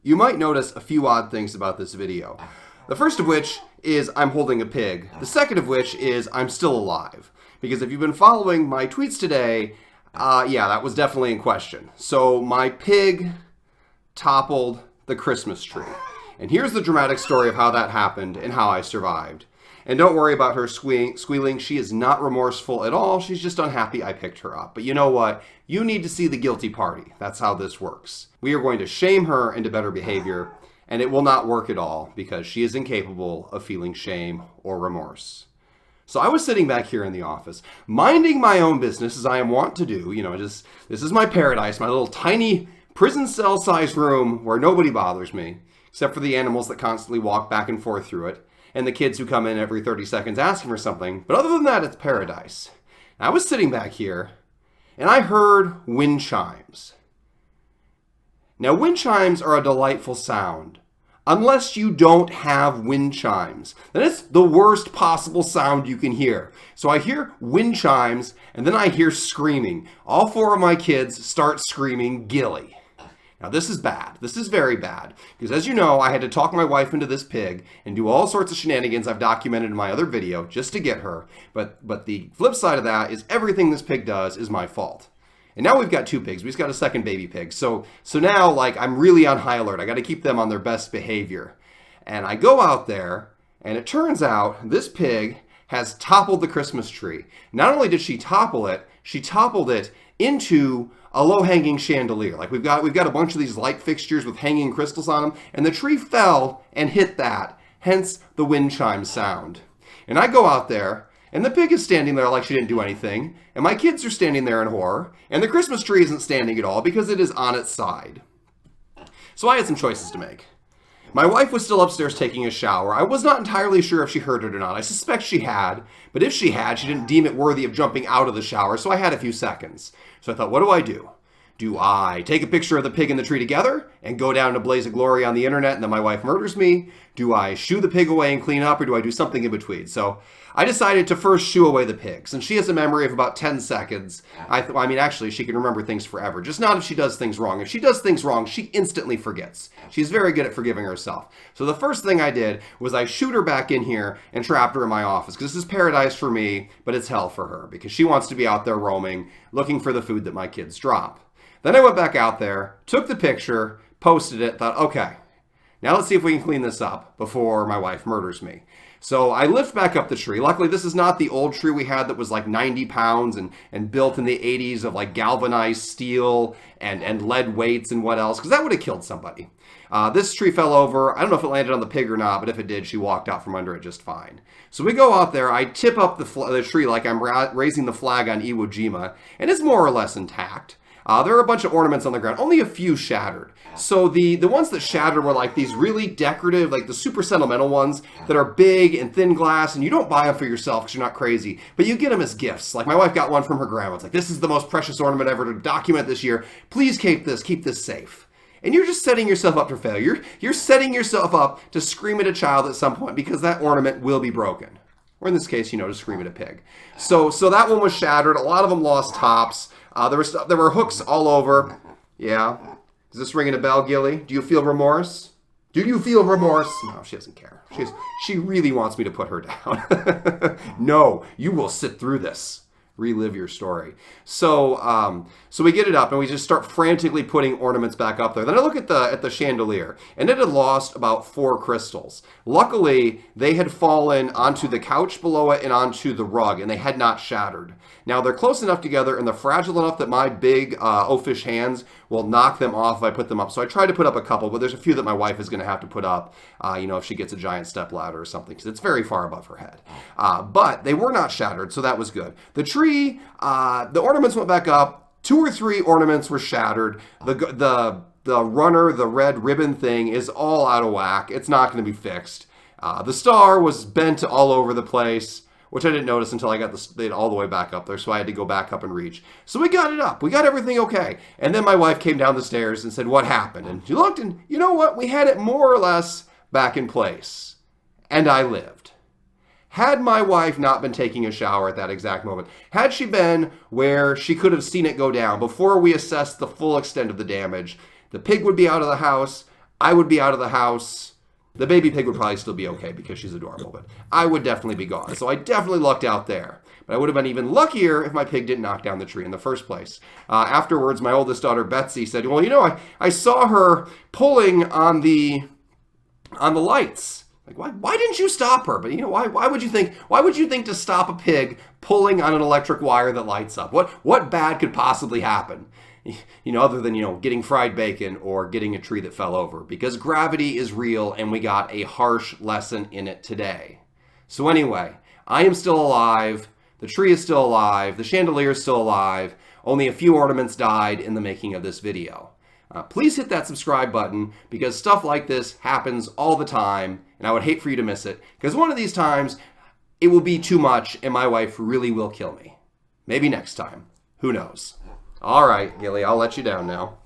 You might notice a few odd things about this video. The first of which is I'm holding a pig. The second of which is I'm still alive. Because if you've been following my tweets today, yeah, that was definitely in question. So my pig toppled the Christmas tree. And here's the dramatic story of how that happened and how I survived. And don't worry about her squealing. She is not remorseful at all. She's just unhappy I picked her up. But you know what? You need to see the guilty party. That's how this works. We are going to shame her into better behavior, and it will not work at all because she is incapable of feeling shame or remorse. So I was sitting back here in the office, minding my own business as I am wont to do. You know, this is my paradise, my little tiny prison cell-sized room where nobody bothers me, except for the animals that constantly walk back and forth through it, and the kids who come in every 30 seconds asking for something. But other than that, it's paradise. I was sitting back here, and I heard wind chimes. Now, wind chimes are a delightful sound. Unless you don't have wind chimes, then it's the worst possible sound you can hear. So I hear wind chimes, and then I hear screaming. All four of my kids start screaming "Gilly." Now this is bad. This is very bad. Because as you know, I had to talk my wife into this pig and do all sorts of shenanigans I've documented in my other video just to get her. But the flip side of that is everything this pig does is my fault. And now we've got two pigs. We've got a second baby pig. So now, like, I'm really on high alert. I got to keep them on their best behavior. And I go out there, and it turns out this pig has toppled the Christmas tree. Not only did she topple it, she toppled it into a low-hanging chandelier. Like we've got a bunch of these light fixtures with hanging crystals on them, and the tree fell and hit that. Hence the wind chime sound. And I go out there, and the pig is standing there like she didn't do anything, and my kids are standing there in horror, and the Christmas tree isn't standing at all because it is on its side. So I had some choices to make. My wife was still upstairs taking a shower. I was not entirely sure if she heard it or not. I suspect she had, but if she had, she didn't deem it worthy of jumping out of the shower, so I had a few seconds. So I thought, what do? Do I take a picture of the pig and the tree together and go down in a blaze of glory on the internet and then my wife murders me? Do I shoo the pig away and clean up, or do I do something in between? So I decided to first shoo away the pig. Since she has a memory of about 10 seconds, actually, she can remember things forever. Just not if she does things wrong. If she does things wrong, she instantly forgets. She's very good at forgiving herself. So the first thing I did was I shooed her back in here and trapped her in my office. Because this is paradise for me, but it's hell for her. Because she wants to be out there roaming, looking for the food that my kids drop. Then I went back out there, took the picture, posted it, thought, okay, now let's see if we can clean this up before my wife murders me. So I lift back up the tree. Luckily, this is not the old tree we had that was like 90 pounds and built in the 80s of like galvanized steel and lead weights and what else, because that would have killed somebody. This tree fell over. I don't know if it landed on the pig or not, but if it did, she walked out from under it just fine. So we go out there. I tip up the tree like I'm raising the flag on Iwo Jima, and it's more or less intact. There are a bunch of ornaments on the ground, only a few shattered. So the ones that shattered were like these really decorative, like the super sentimental ones that are big and thin glass, and you don't buy them for yourself because you're not crazy, but you get them as gifts. Like my wife got one from her grandma. It's like, this is the most precious ornament ever to document this year. Please keep this safe. And you're just setting yourself up for failure. You're setting yourself up to scream at a child at some point because that ornament will be broken. Or in this case, to scream at a pig. So that one was shattered. A lot of them lost tops. There were hooks all over. Yeah. Is this ringing a bell, Gilly? Do you feel remorse? Do you feel remorse? No, she doesn't care. She really wants me to put her down. No, you will sit through this. Relive your story. So we get it up and we just start frantically putting ornaments back up there. Then I look at the chandelier and it had lost about 4 crystals. Luckily, they had fallen onto the couch below it and onto the rug, and they had not shattered. Now they're close enough together and they're fragile enough that my big oafish hands will knock them off if I put them up. So I tried to put up a couple, but there's a few that my wife is going to have to put up, if she gets a giant step ladder or something, because it's very far above her head. But they were not shattered, so that was good. The tree, the ornaments went back up. 2 or 3 ornaments were shattered. The runner, the red ribbon thing, is all out of whack. It's not going to be fixed. The star was bent all over the place, which I didn't notice until I got it all the way back up there, so I had to go back up and reach. So we got it up. We got everything okay. And then my wife came down the stairs and said, what happened? And she looked, and you know what? We had it more or less back in place. And I lived. Had my wife not been taking a shower at that exact moment, had she been where she could have seen it go down before we assessed the full extent of the damage, the pig would be out of the house, I would be out of the house. The baby pig would probably still be okay because she's adorable, but I would definitely be gone. So I definitely lucked out there. But I would have been even luckier if my pig didn't knock down the tree in the first place. Afterwards, my oldest daughter, Betsy, said, well, you know, I saw her pulling on the lights. Like, why didn't you stop her? But, you know, why would you think to stop a pig pulling on an electric wire that lights up? What bad could possibly happen? You know, other than, you know, getting fried bacon or getting a tree that fell over. Because gravity is real and we got a harsh lesson in it today. So anyway, I am still alive. The tree is still alive. The chandelier is still alive. Only a few ornaments died in the making of this video. Please hit that subscribe button because stuff like this happens all the time and I would hate for you to miss it because one of these times it will be too much and my wife really will kill me. Maybe next time. Who knows? All right, Gilly, I'll let you down now.